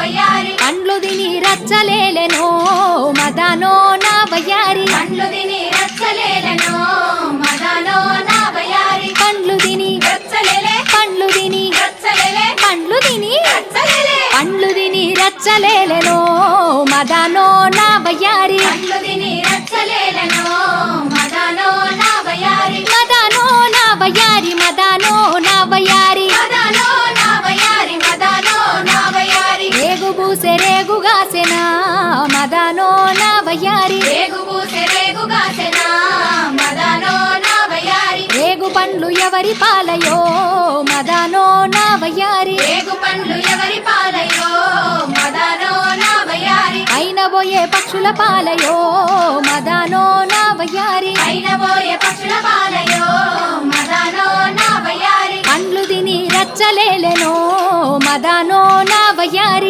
వయ్యారి పండ్లు తిని రచ్చలేలెనో మదనో నా వయ్యారి పండ్లు తిని రచ్చలేలెనో మదనో నా వయ్యారి పండ్లు తిని రచ్చలేలే పండ్లు తిని రచ్చలేలే పండ్లు తిని రచ్చలేలే పండ్లు తిని రచ్చలేలెనో మదనో నా వయ్యారి పండ్లు తిని రచ్చలేలెనో మదనో నా వయ్యారి మదనో నా వయ్యారి మదనో నా వయ్యారి మదనో నా వయ్యారి మదనో నా వయ్యారి రేగు పూసే రేగుగాసెనా మదనో నా వయ్యారి రేగు పూసే రేగుగాసెనా మదనో నా వయ్యారి రేగు పండ్లు ఎవరి పాలయో మదనో నా వయ్యారి రేగు పండ్లు ఎవరి పాలయో మదనో నా వయ్యారి అయిన పోయే పక్షుల పాలయో మదనో నా వయ్యారి అయిన పోయే పక్షుల పాలయో మదనో నా వయ్యారి పండ్లు తిని రచ్చలేలెనో మదనో నా వయ్యారి